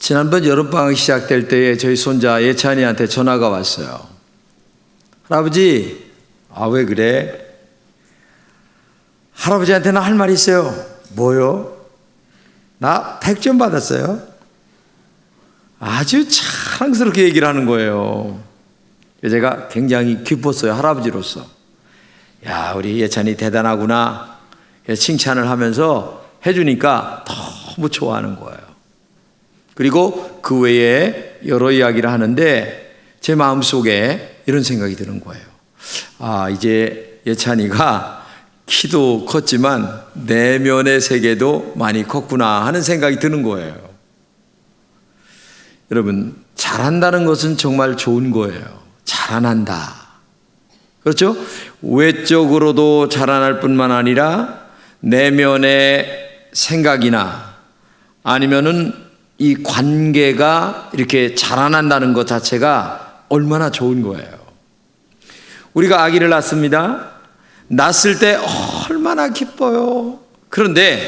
지난번 여름방학이 시작될 때에 저희 손자 예찬이한테 전화가 왔어요. 할아버지, 왜 그래? 할아버지한테는 할 말이 있어요. 뭐요? 나 100점 받았어요. 아주 자랑스럽게 얘기를 하는 거예요. 제가 굉장히 기뻤어요. 할아버지로서. 야, 우리 예찬이 대단하구나. 칭찬을 하면서 해주니까 너무 좋아하는 거예요. 그리고 그 외에 여러 이야기를 하는데 제 마음속에 이런 생각이 드는 거예요. 이제 예찬이가 키도 컸지만 내면의 세계도 많이 컸구나 하는 생각이 드는 거예요. 여러분, 자란다는 것은 정말 좋은 거예요. 자라난다. 그렇죠? 외적으로도 자라날 뿐만 아니라 내면의 생각이나 아니면은 이 관계가 이렇게 자라난다는 것 자체가 얼마나 좋은 거예요. 우리가 아기를 낳습니다. 낳았을 때 얼마나 기뻐요. 그런데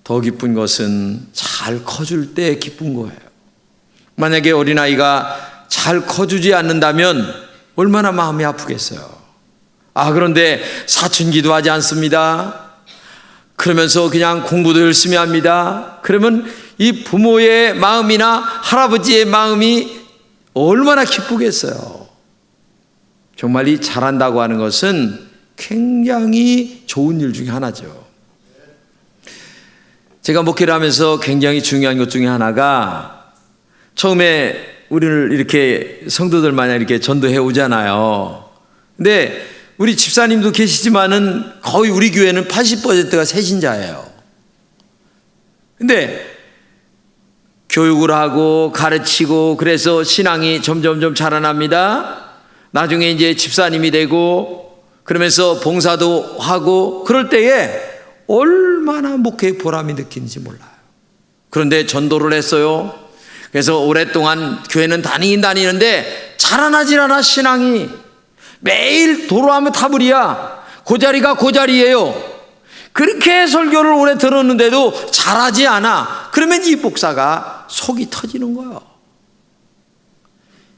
더 기쁜 것은 잘 커줄 때 기쁜 거예요. 만약에 어린아이가 잘 커주지 않는다면 얼마나 마음이 아프겠어요. 그런데 사춘기도 하지 않습니다. 그러면서 그냥 공부도 열심히 합니다. 그러면 이 부모의 마음이나 할아버지의 마음이 얼마나 기쁘겠어요. 정말 이 자란다고 하는 것은 굉장히 좋은 일 중에 하나죠. 제가 목회를 하면서 굉장히 중요한 것 중에 하나가, 처음에 우리를 이렇게 성도들 마냥 이렇게 전도해 오잖아요. 근데 우리 집사님도 계시지만은 거의 우리 교회는 80%가 새신자예요. 근데 교육을 하고 가르치고 그래서 신앙이 점점 자라납니다. 나중에 이제 집사님이 되고 그러면서 봉사도 하고 그럴 때에 얼마나 목회의 보람이 느끼는지 몰라요. 그런데 전도를 했어요. 그래서 오랫동안 교회는 다니긴 다니는데 자라나질 않아. 신앙이 매일 도로하면 타불이야. 그 자리가 그 자리예요. 그렇게 설교를 오래 들었는데도 잘하지 않아. 그러면 이 목사가 속이 터지는 거예요.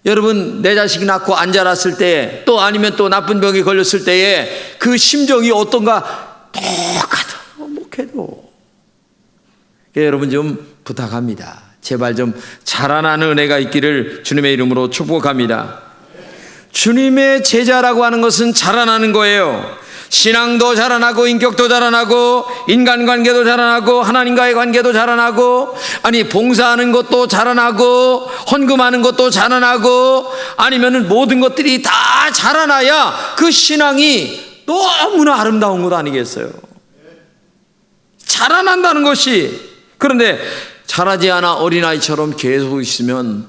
여러분, 내 자식이 낳고 안 자랐을 때, 또 아니면 또 나쁜 병이 걸렸을 때에 그 심정이 어떤가 똑같아. 목회도. 여러분 좀 부탁합니다. 제발 좀 자라나는 은혜가 있기를 주님의 이름으로 축복합니다. 주님의 제자라고 하는 것은 자라나는 거예요. 신앙도 자라나고 인격도 자라나고 인간관계도 자라나고 하나님과의 관계도 자라나고 봉사하는 것도 자라나고 헌금하는 것도 자라나고 아니면은 모든 것들이 다 자라나야 그 신앙이 너무나 아름다운 것 아니겠어요? 자라난다는 것이. 그런데 자라지 않아 어린아이처럼 계속 있으면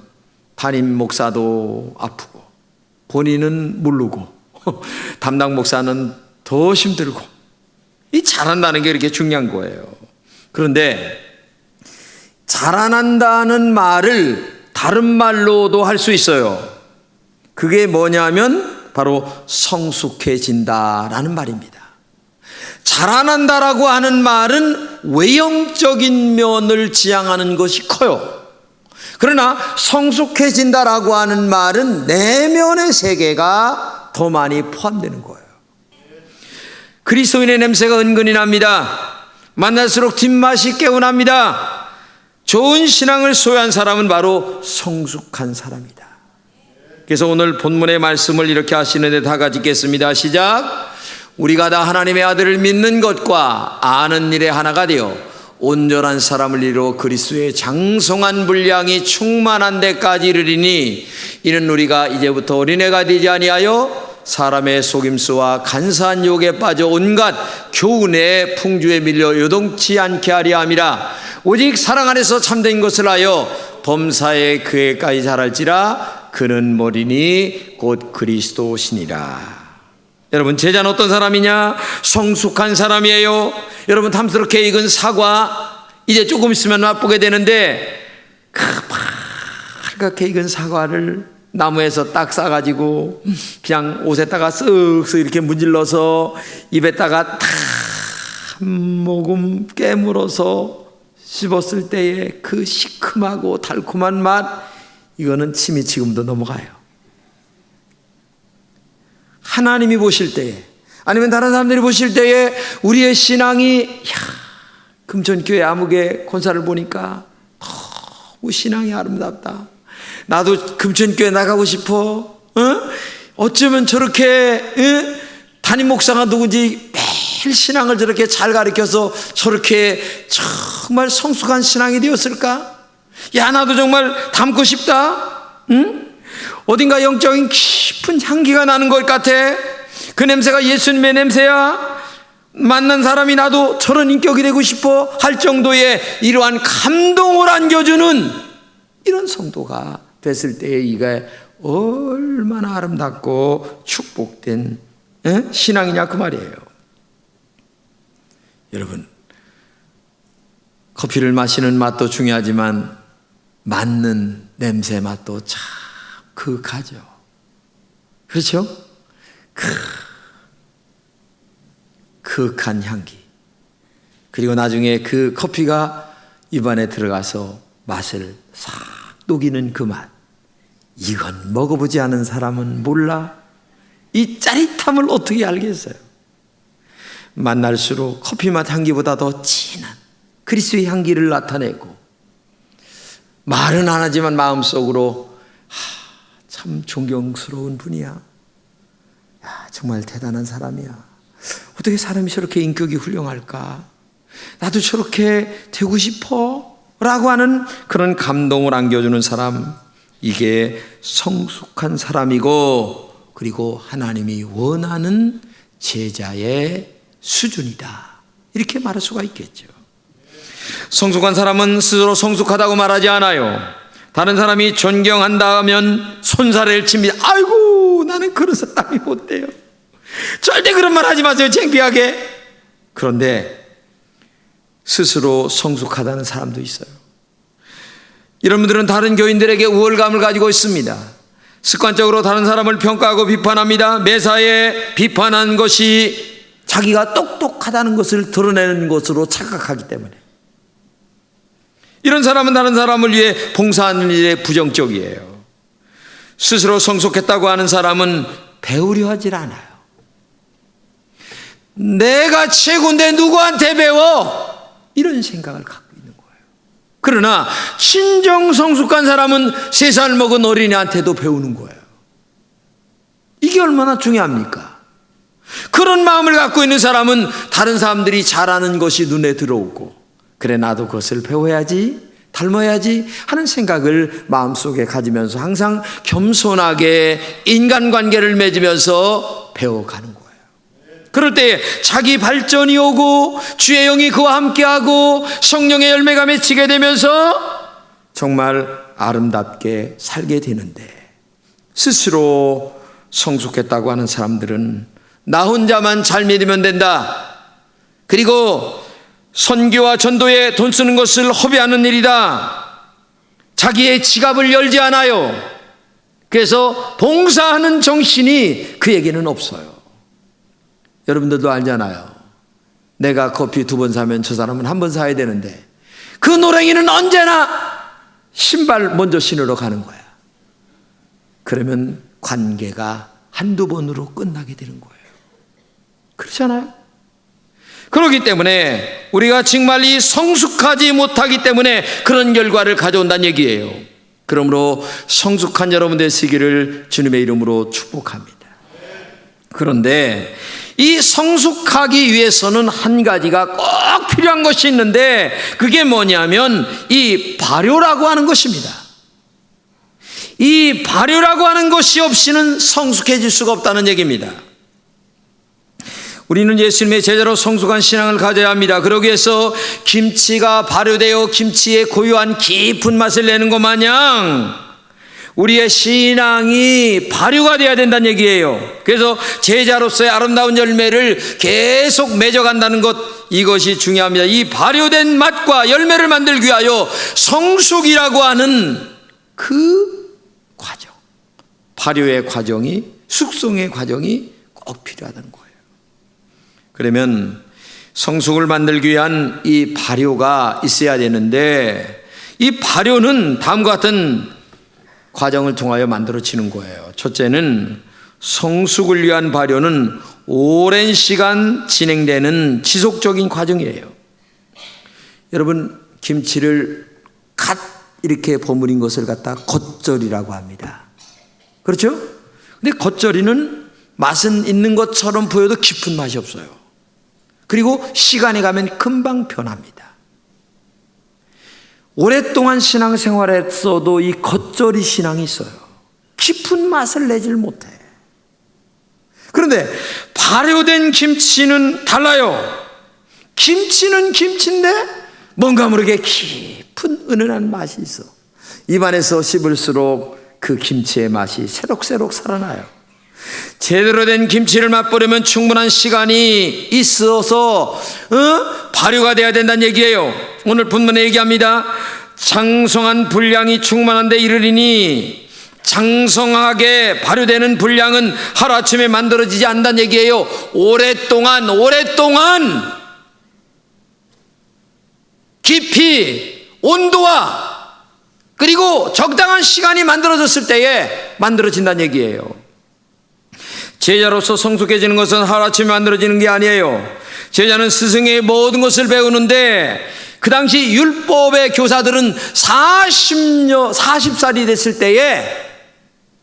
담임 목사도 아프고 본인은 모르고 담당 목사는 더 힘들고. 이 자란다는 게 이렇게 중요한 거예요. 그런데 자라난다는 말을 다른 말로도 할 수 있어요. 그게 뭐냐면 바로 성숙해진다라는 말입니다. 자라난다라고 하는 말은 외형적인 면을 지향하는 것이 커요. 그러나 성숙해진다라고 하는 말은 내면의 세계가 더 많이 포함되는 거예요. 그리스도인의 냄새가 은근히 납니다. 만날수록 뒷맛이 개운합니다. 좋은 신앙을 소유한 사람은 바로 성숙한 사람이다. 그래서 오늘 본문의 말씀을 이렇게 하시는데 다 같이 읽겠습니다. 시작. 우리가 다 하나님의 아들을 믿는 것과 아는 일에 하나가 되어 온전한 사람을 이루어 그리스도의 장성한 분량이 충만한 데까지 이르리니 이는 우리가 이제부터 어린애가 되지 아니하여 사람의 속임수와 간사한 유혹에 빠져 온갖 교훈의 풍주에 밀려 요동치 않게 하려 함이라. 오직 사랑 안에서 참된 것을 하여 범사에 그에까지 자랄지라. 그는 머리니 곧 그리스도시니라. 여러분, 제자는 어떤 사람이냐? 성숙한 사람이에요. 여러분, 탐스럽게 익은 사과 이제 조금 있으면 맛보게 되는데 그 빨갛게 익은 사과를 나무에서 딱 싸가지고 그냥 옷에다가 쓱쓱 이렇게 문질러서 입에다가 탁 한 모금 깨물어서 씹었을 때의 그 시큼하고 달콤한 맛, 이거는 침이 지금도 넘어가요. 하나님이 보실 때에, 아니면 다른 사람들이 보실 때에 우리의 신앙이, 금천교회 아무개 권사를 보니까 너무 신앙이 아름답다, 나도 금천교회 나가고 싶어, 어쩌면 저렇게 담임 목사가 누군지 매일 신앙을 저렇게 잘 가르쳐서 저렇게 정말 성숙한 신앙이 되었을까? 야, 나도 정말 닮고 싶다. 어딘가 영적인 깊은 향기가 나는 것 같아. 그 냄새가 예수님의 냄새야. 만난 사람이 나도 저런 인격이 되고 싶어 할 정도의 이러한 감동을 안겨주는 이런 성도가 됐을 때에 이게 얼마나 아름답고 축복된 신앙이냐, 그 말이에요. 여러분, 커피를 마시는 맛도 중요하지만 맡는 냄새 맛도 참 그윽하죠. 그렇죠? 그윽한 향기, 그리고 나중에 그 커피가 입안에 들어가서 맛을 싹 녹이는 그 맛, 이건 먹어보지 않은 사람은 몰라. 이 짜릿함을 어떻게 알겠어요? 만날수록 커피 맛 향기보다 더 진한 그리스도의 향기를 나타내고, 말은 안 하지만 마음속으로 참 존경스러운 분이야, 정말 대단한 사람이야, 어떻게 사람이 저렇게 인격이 훌륭할까, 나도 저렇게 되고 싶어 라고 하는 그런 감동을 안겨주는 사람, 이게 성숙한 사람이고, 그리고 하나님이 원하는 제자의 수준이다, 이렇게 말할 수가 있겠죠. 성숙한 사람은 스스로 성숙하다고 말하지 않아요. 다른 사람이 존경한다 하면 손사래를 칩니다. 아이고, 나는 그런 사람이 못 돼요. 절대 그런 말 하지 마세요, 창피하게. 그런데 스스로 성숙하다는 사람도 있어요. 이런 분들은 다른 교인들에게 우월감을 가지고 있습니다. 습관적으로 다른 사람을 평가하고 비판합니다. 매사에 비판한 것이 자기가 똑똑하다는 것을 드러내는 것으로 착각하기 때문에. 이런 사람은 다른 사람을 위해 봉사하는 일에 부정적이에요. 스스로 성숙했다고 하는 사람은 배우려 하질 않아요. 내가 최고인데 누구한테 배워? 이런 생각을 갖고 있는 거예요. 그러나 진정 성숙한 사람은 3살 먹은 어린이한테도 배우는 거예요. 이게 얼마나 중요합니까? 그런 마음을 갖고 있는 사람은 다른 사람들이 잘하는 것이 눈에 들어오고, 그래, 나도 그것을 배워야지, 닮아야지 하는 생각을 마음속에 가지면서 항상 겸손하게 인간관계를 맺으면서 배워가는 거예요. 그럴 때 자기 발전이 오고 주의 영이 그와 함께하고 성령의 열매가 맺히게 되면서 정말 아름답게 살게 되는데, 스스로 성숙했다고 하는 사람들은 나 혼자만 잘 믿으면 된다, 그리고 선교와 전도에 돈 쓰는 것을 허비하는 일이다, 자기의 지갑을 열지 않아요. 그래서 봉사하는 정신이 그에게는 없어요. 여러분들도 알잖아요. 내가 커피 2번 사면 저 사람은 1번 사야 되는데 그 노랭이는 언제나 신발 먼저 신으러 가는 거야. 그러면 관계가 1-2번으로 끝나게 되는 거예요. 그렇잖아요. 그렇기 때문에 우리가 정말 이 성숙하지 못하기 때문에 그런 결과를 가져온다는 얘기예요. 그러므로 성숙한 여러분 되시기를 주님의 이름으로 축복합니다. 그런데 이 성숙하기 위해서는 한 가지가 꼭 필요한 것이 있는데, 그게 뭐냐면 이 발효라고 하는 것입니다. 이 발효라고 하는 것이 없이는 성숙해질 수가 없다는 얘기입니다. 우리는 예수님의 제자로 성숙한 신앙을 가져야 합니다. 그러기 위해서 김치가 발효되어 김치의 고유한 깊은 맛을 내는 것 마냥 우리의 신앙이 발효가 되어야 된다는 얘기예요. 그래서 제자로서의 아름다운 열매를 계속 맺어간다는 것, 이것이 중요합니다. 이 발효된 맛과 열매를 만들기 위하여 성숙이라고 하는 그 과정, 발효의 과정이, 숙성의 과정이 꼭 필요하다는 거예요. 그러면 성숙을 만들기 위한 이 발효가 있어야 되는데, 이 발효는 다음과 같은 과정을 통하여 만들어지는 거예요. 첫째는 성숙을 위한 발효는 오랜 시간 진행되는 지속적인 과정이에요. 여러분, 김치를 갓 이렇게 버무린 것을 갖다 겉절이라고 합니다. 그렇죠? 근데 겉절이는 맛은 있는 것처럼 보여도 깊은 맛이 없어요. 그리고 시간이 가면 금방 변합니다. 오랫동안 신앙생활했어도 이 겉절이 신앙이 있어요. 깊은 맛을 내질 못해. 그런데 발효된 김치는 달라요. 김치는 김치인데 뭔가 모르게 깊은 은은한 맛이 있어. 입안에서 씹을수록 그 김치의 맛이 새록새록 살아나요. 제대로 된 김치를 맛보려면 충분한 시간이 있어서 발효가 돼야 된다는 얘기예요. 오늘 본문에 얘기합니다. 장성한 분량이 충만한 데 이르리니, 장성하게 발효되는 분량은 하루아침에 만들어지지 않는다는 얘기예요. 오랫동안 깊이, 온도와 그리고 적당한 시간이 만들어졌을 때에 만들어진다는 얘기예요. 제자로서 성숙해지는 것은 하루아침에 만들어지는 게 아니에요. 제자는 스승의 모든 것을 배우는데, 그 당시 율법의 교사들은 40살이 됐을 때에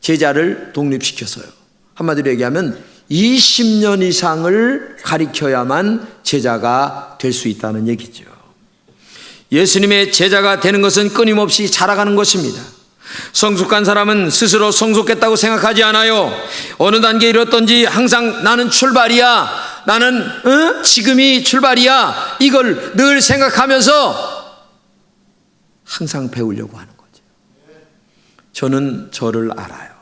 제자를 독립시켰어요. 한마디로 얘기하면 20년 이상을 가르쳐야만 제자가 될 수 있다는 얘기죠. 예수님의 제자가 되는 것은 끊임없이 자라가는 것입니다. 성숙한 사람은 스스로 성숙했다고 생각하지 않아요. 어느 단계에 이뤘던지 항상 나는 출발이야, 나는 지금이 출발이야, 이걸 늘 생각하면서 항상 배우려고 하는 거죠. 저는 저를 알아요.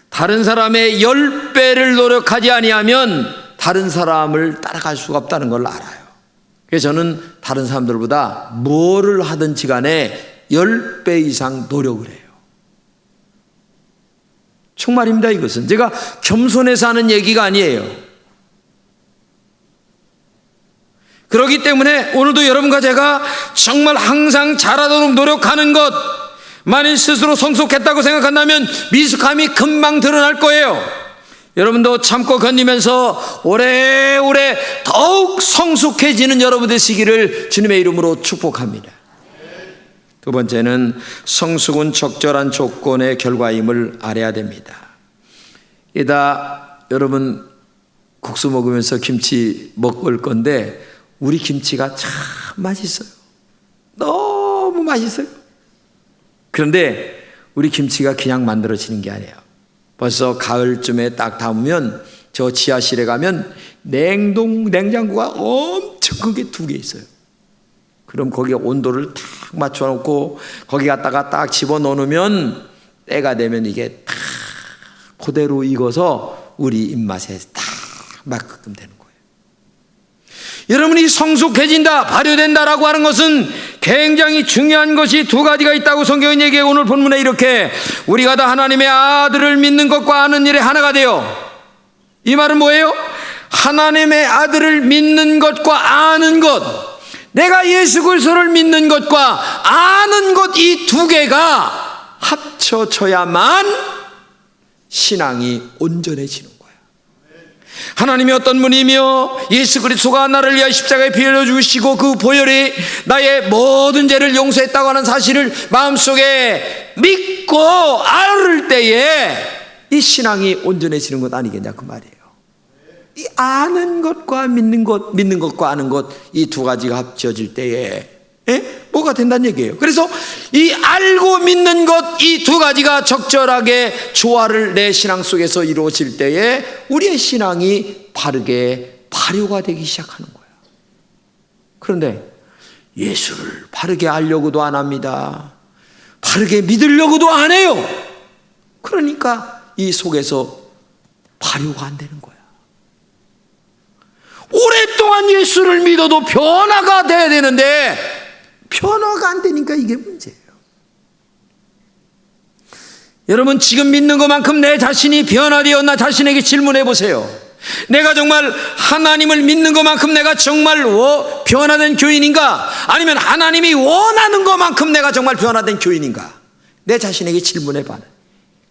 다른 사람의 10배를 노력하지 아니하면 다른 사람을 따라갈 수가 없다는 걸 알아요. 그래서 저는 다른 사람들보다 뭐를 하든지 간에 10배 이상 노력을 해요. 정말입니다. 이것은 제가 겸손해서 하는 얘기가 아니에요. 그렇기 때문에 오늘도 여러분과 제가 정말 항상 잘하도록 노력하는 것, 만일 스스로 성숙했다고 생각한다면 미숙함이 금방 드러날 거예요. 여러분도 참고 견디면서 오래오래 더욱 성숙해지는 여러분 되시기를 주님의 이름으로 축복합니다. 두 번째는 성숙은 적절한 조건의 결과임을 알아야 됩니다. 이따 여러분 국수 먹으면서 김치 먹을 건데, 우리 김치가 참 맛있어요. 너무 맛있어요. 그런데 우리 김치가 그냥 만들어지는 게 아니에요. 벌써 가을쯤에 딱 담으면 저 지하실에 가면 냉장고가 엄청 큰 게 2개 있어요. 그럼 거기에 온도를 딱 맞춰놓고 거기 갖다가 딱 집어넣으면 때가 되면 이게 딱 그대로 익어서 우리 입맛에 딱 맞게끔 되는 거예요. 여러분이 성숙해진다, 발효된다라고 하는 것은 굉장히 중요한 것이 2가지가 있다고 성경은 얘기해요. 오늘 본문에 이렇게 우리가 다 하나님의 아들을 믿는 것과 아는 일에 하나가 돼요. 이 말은 뭐예요? 하나님의 아들을 믿는 것과 아는 것, 내가 예수 그리스도를 믿는 것과 아는 것, 이 2개가 합쳐져야만 신앙이 온전해지는 거예요. 하나님이 어떤 분이며 예수 그리스도가 나를 위하여 십자가에 피 흘려 주시고 그 보혈이 나의 모든 죄를 용서했다고 하는 사실을 마음속에 믿고 알을 때에 이 신앙이 온전해지는 것 아니겠냐 그 말이에요. 이 아는 것과 믿는 것과 아는 것, 이 2가지가 합쳐질 때에 뭐가 된다는 얘기예요. 그래서 이 알고 믿는 것, 이 2가지가 적절하게 조화를 내 신앙 속에서 이루어질 때에 우리의 신앙이 바르게 발효가 되기 시작하는 거예요. 그런데 예수를 바르게 알려고도 안 합니다. 바르게 믿으려고도 안 해요. 그러니까 이 속에서 발효가 안 되는 거예요. 오랫동안 예수를 믿어도 변화가 돼야 되는데 변화가 안 되니까 이게 문제예요. 여러분, 지금 믿는 것만큼 내 자신이 변화되었나 자신에게 질문해 보세요. 내가 정말 하나님을 믿는 것만큼 내가 정말 변화된 교인인가? 아니면 하나님이 원하는 것만큼 내가 정말 변화된 교인인가? 내 자신에게 질문해 봐는.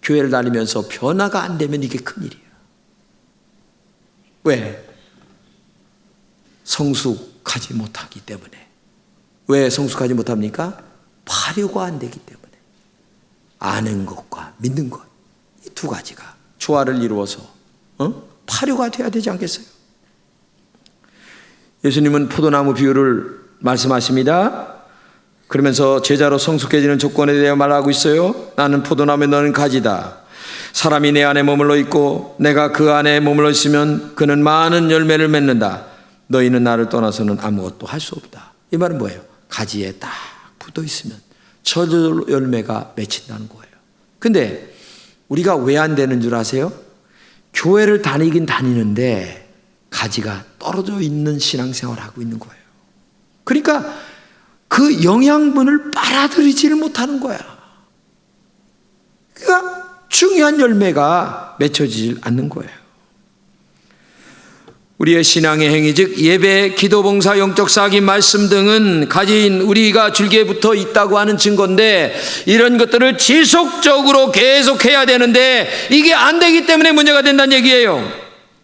교회를 다니면서 변화가 안 되면 이게 큰일이야. 왜? 성숙하지 못하기 때문에. 왜 성숙하지 못합니까? 발효가 안 되기 때문에. 아는 것과 믿는 것, 이 두 가지가 조화를 이루어서 발효가 돼야 되지 않겠어요? 예수님은 포도나무 비유를 말씀하십니다. 그러면서 제자로 성숙해지는 조건에 대해 말하고 있어요. 나는 포도나무에 너는 가지다. 사람이 내 안에 머물러 있고 내가 그 안에 머물러 있으면 그는 많은 열매를 맺는다. 너희는 나를 떠나서는 아무것도 할 수 없다. 이 말은 뭐예요? 가지에 딱 붙어 있으면 저절로 열매가 맺힌다는 거예요. 근데 우리가 왜 안 되는 줄 아세요? 교회를 다니긴 다니는데 가지가 떨어져 있는 신앙생활을 하고 있는 거예요. 그러니까 그 영양분을 빨아들이지를 못하는 거야. 그러니까 중요한 열매가 맺혀지질 않는 거예요. 우리의 신앙의 행위, 즉 예배, 기도, 봉사, 영적 사기, 말씀 등은 가진 우리가 줄기에 붙어 있다고 하는 증거인데 이런 것들을 지속적으로 계속해야 되는데 이게 안 되기 때문에 문제가 된다는 얘기예요.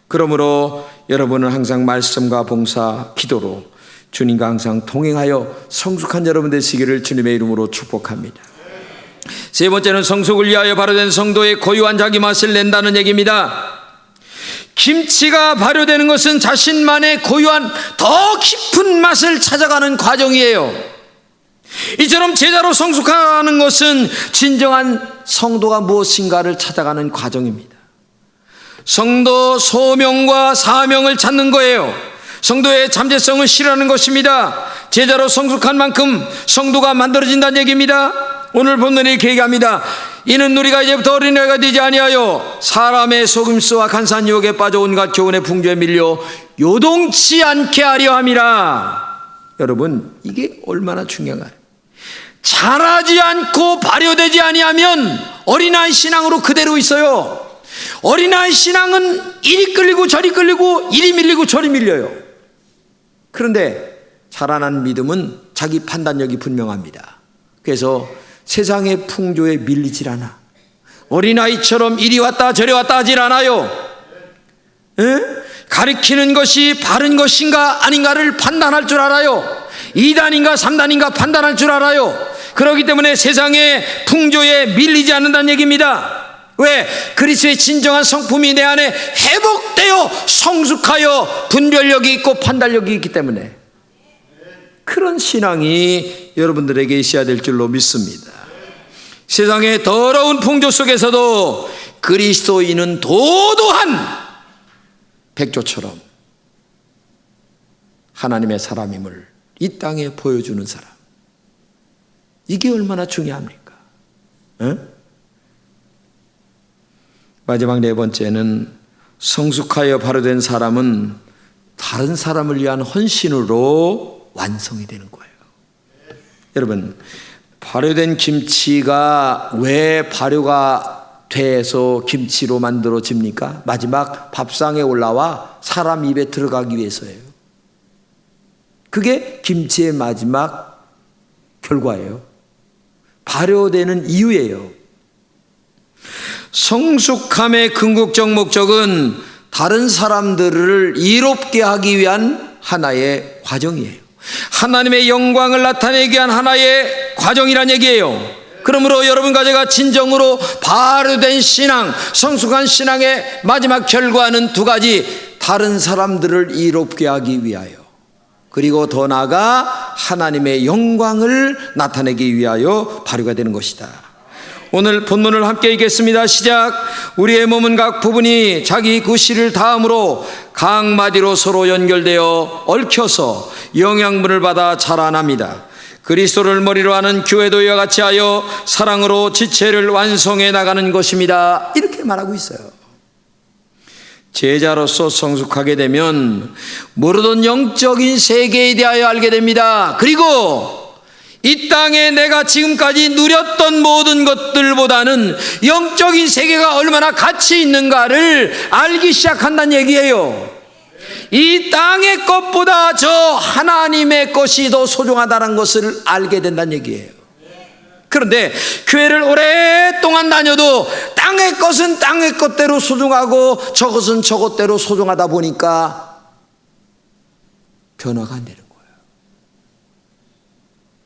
그러므로 여러분은 항상 말씀과 봉사, 기도로 주님과 항상 동행하여 성숙한 여러분 되시기를 주님의 이름으로 축복합니다. 세 번째는 성숙을 위하여 발효된 성도의 고유한 자기 맛을 낸다는 얘기입니다. 김치가 발효되는 것은 자신만의 고유한 더 깊은 맛을 찾아가는 과정이에요. 이처럼 제자로 성숙하는 것은 진정한 성도가 무엇인가를 찾아가는 과정입니다. 성도 소명과 사명을 찾는 거예요. 성도의 잠재성을 실현하는 것입니다. 제자로 성숙한 만큼 성도가 만들어진다는 얘기입니다. 오늘 본문이 이렇게 얘기합니다. 이는 우리가 이제부터 어린애가 되지 아니하여 사람의 속임수와 간사한 유혹에 빠져 온갖 교훈의 풍조에 밀려 요동치 않게 하려 함이라. 여러분, 이게 얼마나 중요한가요? 자라지 않고 발효되지 아니하면 어린아이 신앙으로 그대로 있어요. 어린아이 신앙은 이리 끌리고 저리 끌리고 이리 밀리고 저리 밀려요. 그런데 자라난 믿음은 자기 판단력이 분명합니다. 그래서 세상의 풍조에 밀리질 않아. 어린아이처럼 이리 왔다 저리 왔다 하질 않아요. 가리키는 것이 바른 것인가 아닌가를 판단할 줄 알아요. 2단인가 3단인가 판단할 줄 알아요. 그렇기 때문에 세상의 풍조에 밀리지 않는다는 얘기입니다. 왜? 그리스도의 진정한 성품이 내 안에 회복되어 성숙하여 분별력이 있고 판단력이 있기 때문에 그런 신앙이 여러분들에게 있어야 될 줄로 믿습니다. 세상의 더러운 풍조 속에서도 그리스도인은 도도한 백조처럼 하나님의 사람임을 이 땅에 보여주는 사람. 이게 얼마나 중요합니까? 마지막 네 번째는 성숙하여 발효된 사람은 다른 사람을 위한 헌신으로 완성이 되는 거예요. 여러분, 발효된 김치가 왜 발효가 돼서 김치로 만들어집니까? 마지막 밥상에 올라와 사람 입에 들어가기 위해서예요. 그게 김치의 마지막 결과예요. 발효되는 이유예요. 성숙함의 궁극적 목적은 다른 사람들을 이롭게 하기 위한 하나의 과정이에요. 하나님의 영광을 나타내기 위한 하나의 과정이란 얘기예요. 그러므로 여러분과 제가 진정으로 발효된 신앙, 성숙한 신앙의 마지막 결과는 두 가지. 다른 사람들을 이롭게 하기 위하여, 그리고 더 나아가 하나님의 영광을 나타내기 위하여 발효가 되는 것이다. 오늘 본문을 함께 읽겠습니다. 시작. 우리의 몸은 각 부분이 자기 구실을 다함으로 각 마디로 서로 연결되어 얽혀서 영양분을 받아 자라납니다. 그리스도를 머리로 하는 교회도 이와 같이 하여 사랑으로 지체를 완성해 나가는 것입니다. 이렇게 말하고 있어요. 제자로서 성숙하게 되면 모르던 영적인 세계에 대하여 알게 됩니다. 그리고 이 땅에 내가 지금까지 누렸던 모든 것들보다는 영적인 세계가 얼마나 가치 있는가를 알기 시작한다는 얘기예요. 이 땅의 것보다 저 하나님의 것이 더 소중하다는 것을 알게 된다는 얘기예요. 그런데 교회를 오랫동안 다녀도 땅의 것은 땅의 것대로 소중하고 저것은 저것대로 소중하다 보니까 변화가 안 되는 거예요.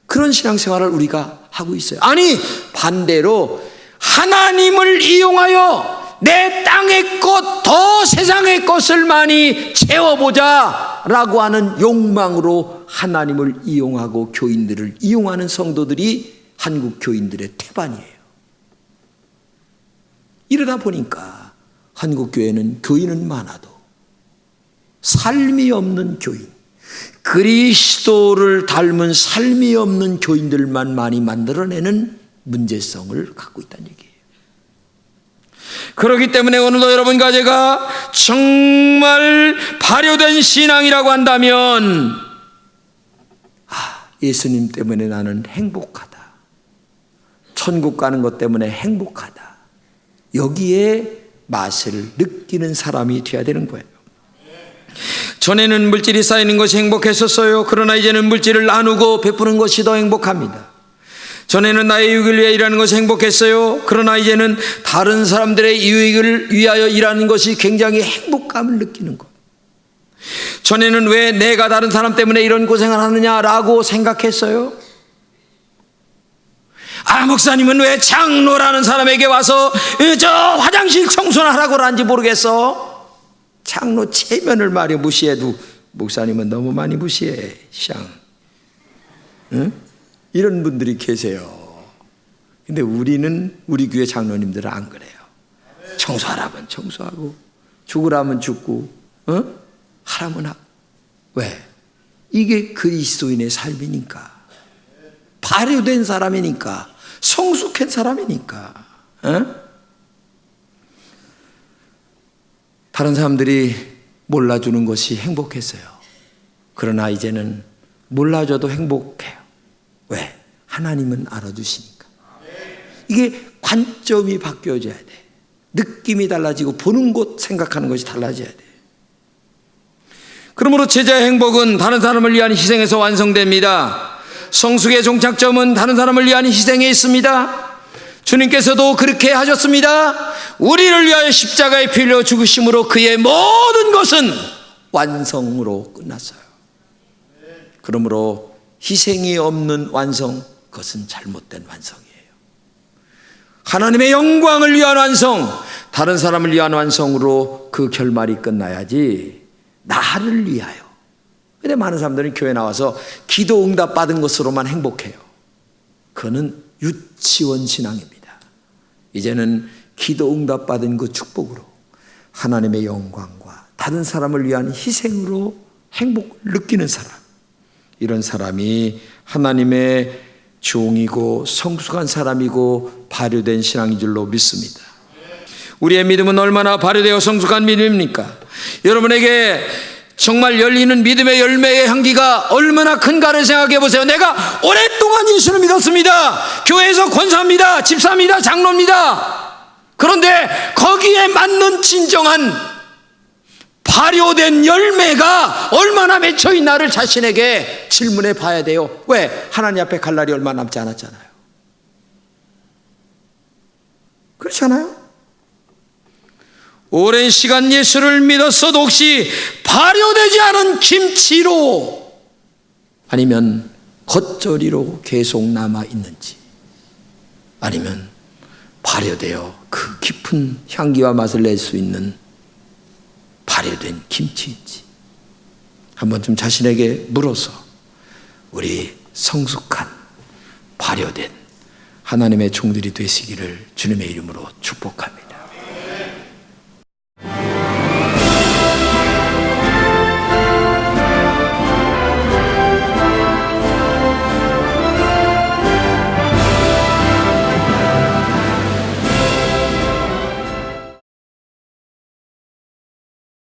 그런 신앙생활을 우리가 하고 있어요. 아니, 반대로 하나님을 이용하여 내 땅의 것, 더 세상의 것을 많이 채워보자 라고 하는 욕망으로 하나님을 이용하고 교인들을 이용하는 성도들이 한국 교인들의 태반이에요. 이러다 보니까 한국 교회는 교인은 많아도 삶이 없는 교인, 그리스도를 닮은 삶이 없는 교인들만 많이 만들어내는 문제성을 갖고 있다는 얘기예요. 그렇기 때문에 오늘도 여러분과 제가 정말 발효된 신앙이라고 한다면, 예수님 때문에 나는 행복하다, 천국 가는 것 때문에 행복하다, 여기에 맛을 느끼는 사람이 되어야 되는 거예요. 전에는 물질이 쌓이는 것이 행복했었어요. 그러나 이제는 물질을 나누고 베푸는 것이 더 행복합니다. 전에는 나의 유익을 위해 일하는 것이 행복했어요. 그러나 이제는 다른 사람들의 유익을 위하여 일하는 것이 굉장히 행복감을 느끼는 것. 전에는 왜 내가 다른 사람 때문에 이런 고생을 하느냐라고 생각했어요. 목사님은 왜 장로라는 사람에게 와서 저 화장실 청소를 하라고 하는지 모르겠어. 장로 체면을 말이야 무시해도 목사님은 너무 많이 무시해. 응? 이런 분들이 계세요. 근데 우리 교회 장로님들은 안 그래요. 청소하라면 청소하고, 죽으라면 죽고, 하라면 하고. 왜? 이게 그리스도인의 삶이니까, 발효된 사람이니까, 성숙한 사람이니까. 다른 사람들이 몰라주는 것이 행복했어요. 그러나 이제는 몰라줘도 행복해요. 왜? 하나님은 알아주시니까. 이게 관점이 바뀌어져야 돼. 느낌이 달라지고 보는 곳, 생각하는 것이 달라져야 돼. 그러므로 제자의 행복은 다른 사람을 위한 희생에서 완성됩니다. 성숙의 종착점은 다른 사람을 위한 희생에 있습니다. 주님께서도 그렇게 하셨습니다. 우리를 위하여 십자가에 피 흘려 죽으심으로 그의 모든 것은 완성으로 끝났어요. 그러므로 희생이 없는 완성, 그것은 잘못된 완성이에요. 하나님의 영광을 위한 완성, 다른 사람을 위한 완성으로 그 결말이 끝나야지 나를 위하여. 근데 많은 사람들은 교회 나와서 기도 응답 받은 것으로만 행복해요. 그거는 유치원 신앙입니다. 이제는 기도 응답 받은 그 축복으로 하나님의 영광과 다른 사람을 위한 희생으로 행복을 느끼는 사람, 이런 사람이 하나님의 종이고 성숙한 사람이고 발효된 신앙인 줄로 믿습니다. 우리의 믿음은 얼마나 발효되어 성숙한 믿음입니까? 여러분에게 정말 열리는 믿음의 열매의 향기가 얼마나 큰가를 생각해 보세요. 내가 오랫동안 예수를 믿었습니다. 교회에서 권사입니다. 집사입니다. 장로입니다. 그런데 거기에 맞는 진정한 발효된 열매가 얼마나 맺혀 있나를 자신에게 질문해 봐야 돼요. 왜? 하나님 앞에 갈 날이 얼마 남지 않았잖아요. 그렇지 않아요? 오랜 시간 예수를 믿었어도 혹시 발효되지 않은 김치로 아니면 겉절이로 계속 남아 있는지, 아니면 발효되어 그 깊은 향기와 맛을 낼 수 있는 발효된 김치인지 한번 좀 자신에게 물어서 우리 성숙한 발효된 하나님의 종들이 되시기를 주님의 이름으로 축복합니다.